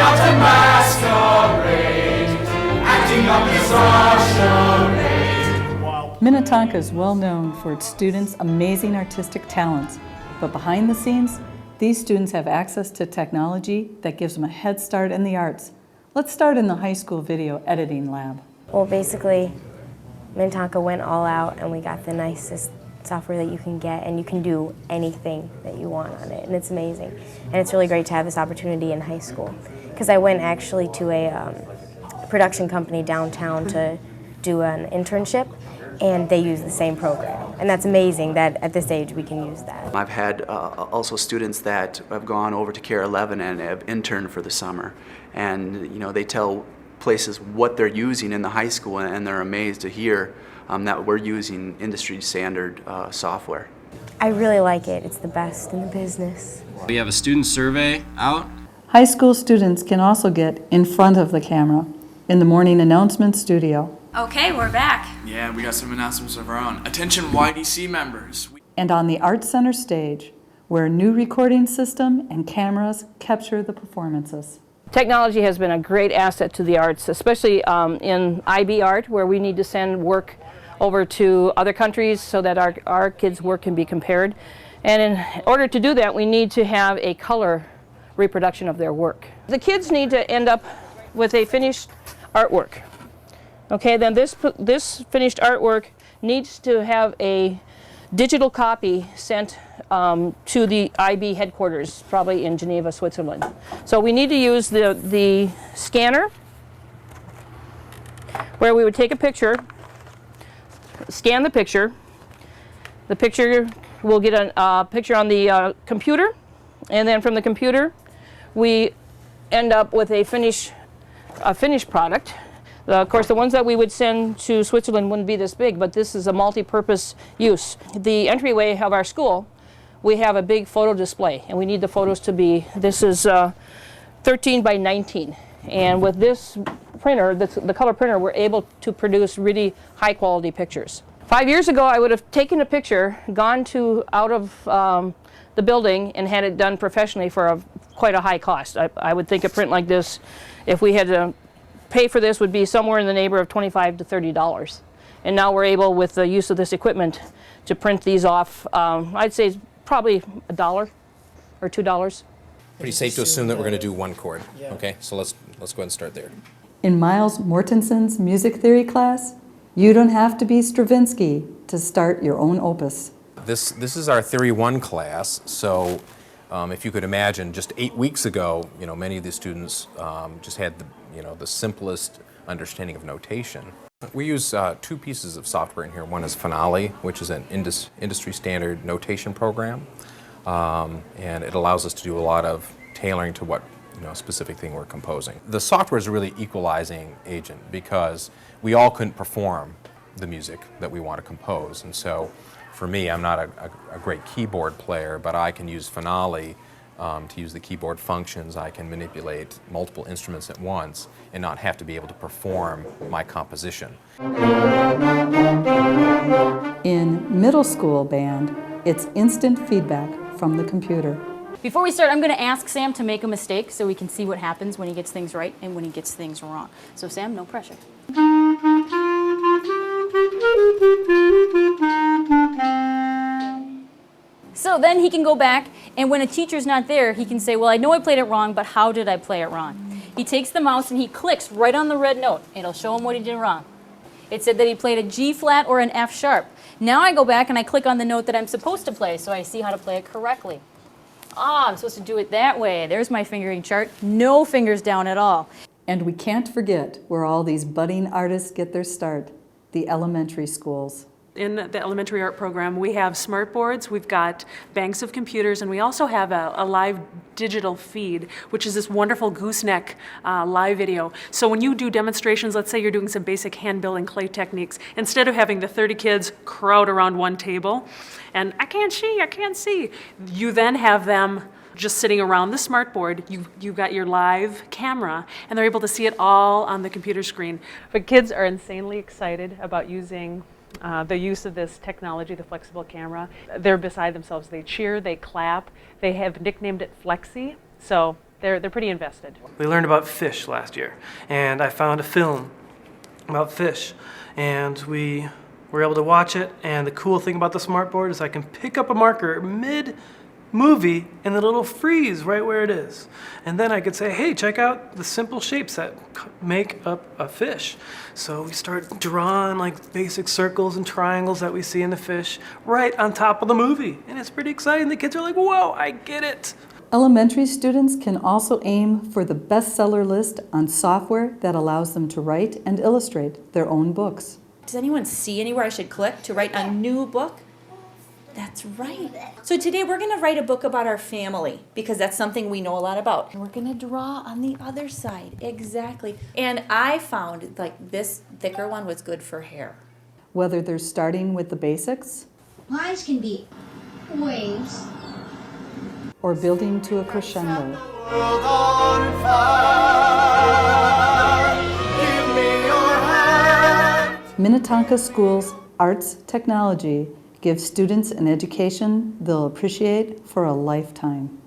out to masquerade, acting up the charade. Minnetonka is well known for its students' amazing artistic talents, but behind the scenes, these students have access to technology that gives them a head start in the arts. Let's start in the high school video editing lab. Well, basically, Minnetonka went all out and we got the nicest software that you can get, and you can do anything that you want on it, and it's amazing. And it's really great to have this opportunity in high school, because I went actually to a production company downtown to do an internship, and they use the same program. And that's amazing that at this age we can use that. I've had also students that have gone over to Care 11 and have interned for the summer. And they tell places what they're using in the high school, and they're amazed to hear that we're using industry standard software. I really like it. It's the best in the business. We have a student survey out. High school students can also get in front of the camera in the morning announcement studio. Okay, we're back. Yeah, we got some announcements of our own. Attention YDC members. And on the Arts Center stage, where a new recording system and cameras capture the performances. Technology has been a great asset to the arts, especially in IB art, where we need to send work over to other countries so that our kids' work can be compared. And in order to do that, we need to have a color reproduction of their work. The kids need to end up with a finished artwork. Okay, then this finished artwork needs to have a digital copy sent to the IB headquarters, probably in Geneva, Switzerland. So we need to use the scanner, where we would take a picture, scan the picture we'll get a picture on the computer, and then from the computer we end up with a finished product. Of course, the ones that we would send to Switzerland wouldn't be this big, but this is a multi-purpose use. The entryway of our school, we have a big photo display, and we need the photos to be, this is 13 by 19. And with this printer, the color printer, we're able to produce really high-quality pictures. 5 years ago, I would have taken a picture, gone out of the building, and had it done professionally for quite a high cost. I would think a print like this, if we had to pay for this, would be somewhere in the neighborhood of $25 to $30. And now we're able, with the use of this equipment, to print these off, I'd say probably $1 or $2. Pretty safe to assume that we're going to do one chord. Okay, so let's go ahead and start there. In Miles Mortenson's music theory class, you don't have to be Stravinsky to start your own opus. This is our Theory 1 class, so if you could imagine, just 8 weeks ago, many of the students just had the simplest understanding of notation. We use two pieces of software in here. One is Finale, which is an industry standard notation program, and it allows us to do a lot of tailoring to what specific thing we're composing. The software is a really equalizing agent because we all couldn't perform the music that we want to compose, and so for me, I'm not a great keyboard player, but I can use Finale to use the keyboard functions. I can manipulate multiple instruments at once and not have to be able to perform my composition. In middle school band, it's instant feedback from the computer. Before we start, I'm going to ask Sam to make a mistake so we can see what happens when he gets things right and when he gets things wrong. So Sam, no pressure. So then he can go back, and when a teacher's not there, he can say, well, I know I played it wrong, but how did I play it wrong? He takes the mouse and he clicks right on the red note. It'll show him what he did wrong. It said that he played a G flat or an F sharp. Now I go back and I click on the note that I'm supposed to play, so I see how to play it correctly. Ah, I'm supposed to do it that way. There's my fingering chart. No fingers down at all. And we can't forget where all these budding artists get their start, the elementary schools. In the elementary art program, we have smart boards, we've got banks of computers, and we also have a live digital feed, which is this wonderful gooseneck live video. So when you do demonstrations, let's say you're doing some basic hand building clay techniques, instead of having the 30 kids crowd around one table, and I can't see, you then have them just sitting around the smart board. You've got your live camera, and they're able to see it all on the computer screen. But kids are insanely excited about using the use of this technology, the flexible camera. They're beside themselves. They cheer, they clap. They have nicknamed it Flexi. So They're pretty invested. We learned about fish last year, and I found a film about fish, and we were able to watch it. And the cool thing about the smartboard is I can pick up a marker mid-movie and it'll freeze right where it is. And then I could say, hey, check out the simple shapes that make up a fish. So we start drawing like basic circles and triangles that we see in the fish right on top of the movie. And it's pretty exciting. The kids are like, whoa, I get it. Elementary students can also aim for the bestseller list on software that allows them to write and illustrate their own books. Does anyone see anywhere I should click to write a new book? That's right. So today we're going to write a book about our family because that's something we know a lot about. And we're going to draw on the other side. Exactly. And I found like this thicker one was good for hair. Whether they're starting with the basics Lines can be waves or building to a crescendo. World on fire. Give me your hand. Minnetonka School's arts technology gives students an education they'll appreciate for a lifetime.